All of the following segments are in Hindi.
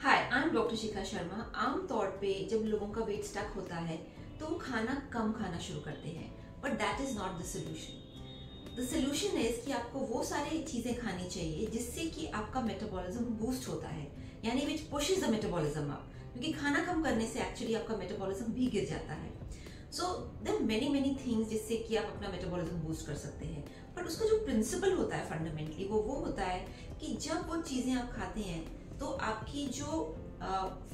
Hi, I am doctor Shikha Sharma. आमतौर पे जब लोगों का वेट स्टक होता है तो वो खाना कम खाना शुरू करते हैं, but that is not the solution. The solution is कि आपको वो सारी चीजें खानी चाहिए जिससे कि आपका मेटाबॉलिज्म बूस्ट होता है, यानी विच पुशेस द मेटाबॉलिज्म अप। क्योंकि खाना कम करने से एक्चुअली आपका मेटाबॉलिज्म भी गिर जाता है। सो देयर मेनी थिंग्स जिससे कि आप अपना मेटाबॉलिज्म बूस्ट कर सकते हैं, बट उसका जो प्रिंसिपल होता है फंडामेंटली वो होता है कि जब वो चीजें आप खाते हैं तो आपकी जो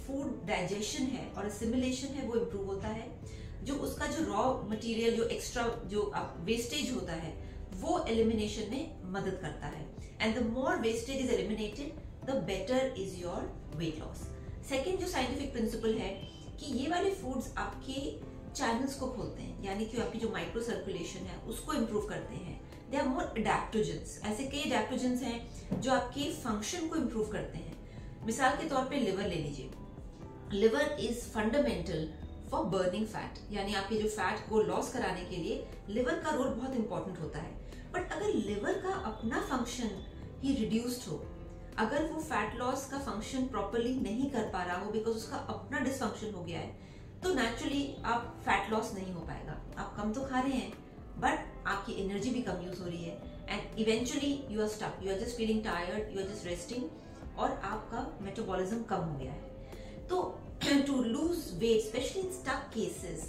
फूड डाइजेशन है और असिमिलेशन है वो इम्प्रूव होता है। जो उसका जो रॉ मटेरियल, जो एक्स्ट्रा जो वेस्टेज होता है वो एलिमिनेशन में मदद करता है। And the more wastage is eliminated the better is your weight loss. Second जो साइंटिफिक प्रिंसिपल है कि ये वाले फूड्स आपके चैनल्स को खोलते हैं, यानी कि आपकी जो माइक्रो सर्कुलेशन है उसको इम्प्रूव करते हैं। They are more adaptogens. ऐसे कई अडैप्टोजेंस हैं जो आपके फंक्शन को इम्प्रूव करते हैं। मिसाल के तौर पे लिवर ले लीजिए। Liver is fundamental for burning fat, यानी आपके जो फैट को लॉस कराने के लिए लिवर का रोल बहुत इंपॉर्टेंट होता है। बट अगर लिवर का अपना फंक्शन ही रिड्यूस्ड हो, अगर वो फैट लॉस का फंक्शन प्रॉपरली नहीं कर पा रहा हो बिकॉज उसका अपना डिसफंक्शन हो गया है, तो नेचुरली आप फैट लॉस नहीं हो पाएगा। आप कम तो खा रहे हैं बट आपकी एनर्जी भी कम यूज हो रही है and eventually you are stuck, you are just feeling tired, you are just resting और आपका मेटाबॉलिज्म कम हो गया है। तो to lose weight, especially in stuck cases,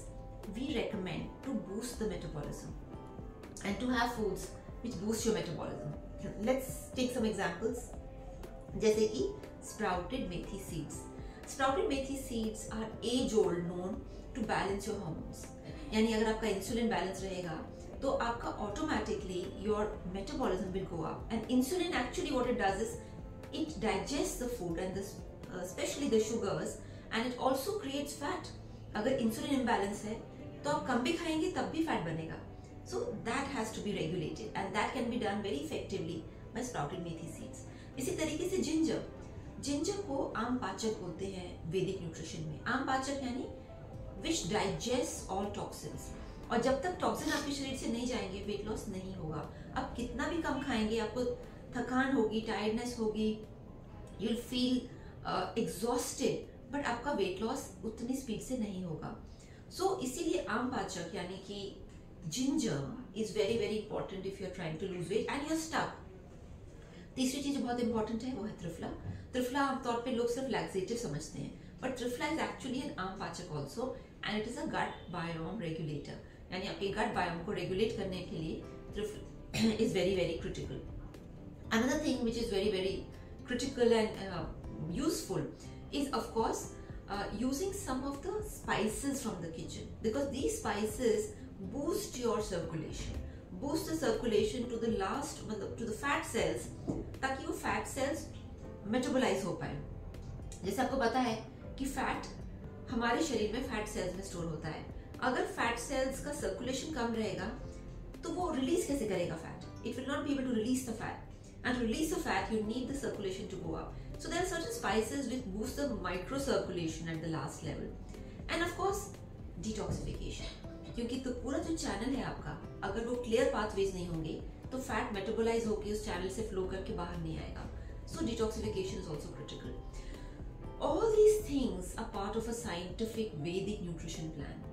we recommend to boost the metabolism and to have foods which boost your metabolism. Let's take some examples, जैसे कि sprouted methi seeds. Sprouted methi seeds are as old known to balance your hormones, यानी अगर आपका इंसुलिन बैलेंस रहेगा तो आपका automatically your metabolism will go up. And insulin actually what it does is it digests the food and especially the sugars, and it also creates fat. अगर इंसुलिन इम्बैलेंस है तो आप कम भी खाएंगे तब भी फैट बनेगा। So that has to be regulated and that can be done very effectively by sprouted methi seeds. इसी तरीके से जिंजर को आम पाचक बोलते हैं वैदिक न्यूट्रिशन में। आम पाचक यानी which digests all toxins, और जब तक टॉक्सिन आपके शरीर से नहीं जाएंगे वेट लॉस नहीं होगा। आप कितना भी कम खाएंगे आपको थकान होगी, टायर्डनेस होगी, you will feel exhausted, but आपका वेट लॉस उतनी स्पीड से नहीं होगा। सो इसीलिए आम पाचक यानी कि ginger is very important if you are trying to lose weight and you are stuck. तीसरी चीज बहुत इंपॉर्टेंट है वो है त्रिफला। त्रिफला आमतौर पे लोग सिर्फ लैक्सेटिव समझते हैं, but triphala is actually an aam pachak also and it is a gut biome regulator, यानी आपके गट बायोम को रेगुलेट करने के लिए triphala is very critical. Another thing which is very critical and useful is of course using some of the spices from the kitchen, because these spices boost your circulation, boost the circulation to the to the fat cells, ताकि वो fat cells metabolize हो पाए। जैसे आपको पता है कि फैट हमारे शरीर में फैट सेल्स में स्टोर होता है। अगर फैट सेल्स का सर्कुलेशन कम रहेगा तो वो रिलीज कैसे करेगा fat? It will not be able to release the fat, and release the fat you need the circulation to go up. So there are certain spices which boost the micro circulation at the last level, and of course detoxification, क्योंकि तो पूरा जो चैनल है आपका अगर वो क्लियर पाथवेज नहीं होंगे तो फैट मेटाबोलाइज होकर उस चैनल से फ्लो करके बाहर नहीं आएगा। So detoxification is also critical. All these things are part of a scientific Vedic nutrition plan,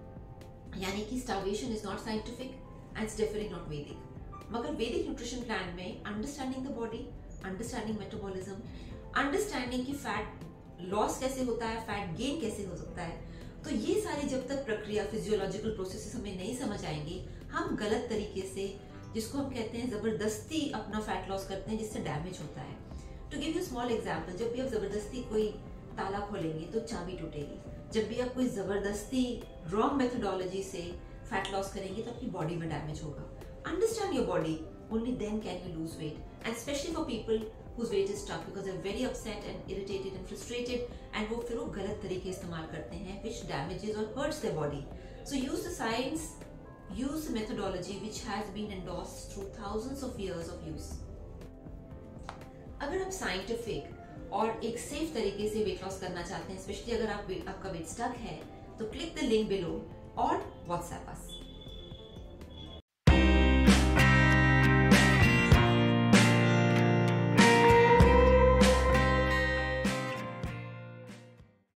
यानी कि starvation is not scientific and it's definitely not Vedic। मगर वैदिक न्यूट्रिशन प्लान में understanding the body, understanding metabolism, understanding कि फैट लॉस कैसे होता है, फैट गेन कैसे हो सकता है, तो ये सारी जब तक प्रक्रिया, फिजियोलॉजिकल प्रोसेसेस हमें नहीं समझ आएंगे, हम गलत तरीके से, जिसको हम कहते हैं जबरदस्ती अपना फैट लॉस करते हैं जिससे डैमेज होता है। To give you small example, जब भी आप जबरदस्ती कोई ताला खोलेंगे तो चाबी टूटेगी। जब भी आप कोई जबरदस्ती रॉन्ग मेथोडोलॉजी से फैट लॉस करेंगे तो आपकी बॉडी में डैमेज होगा। Understand your body, only then can you lose weight, and especially for people whose weight is stuck because they're very upset and irritated and frustrated, and वो फिर वो गलत तरीके इस्तेमाल करते हैं which damages or hurts their body. So use the science, use the methodology which has been endorsed through thousands of years of use. अगर आप scientific और एक safe तरीके से weight loss करना चाहते हैं, especially अगर आपका weight stuck है, तो click the link below or WhatsApp us.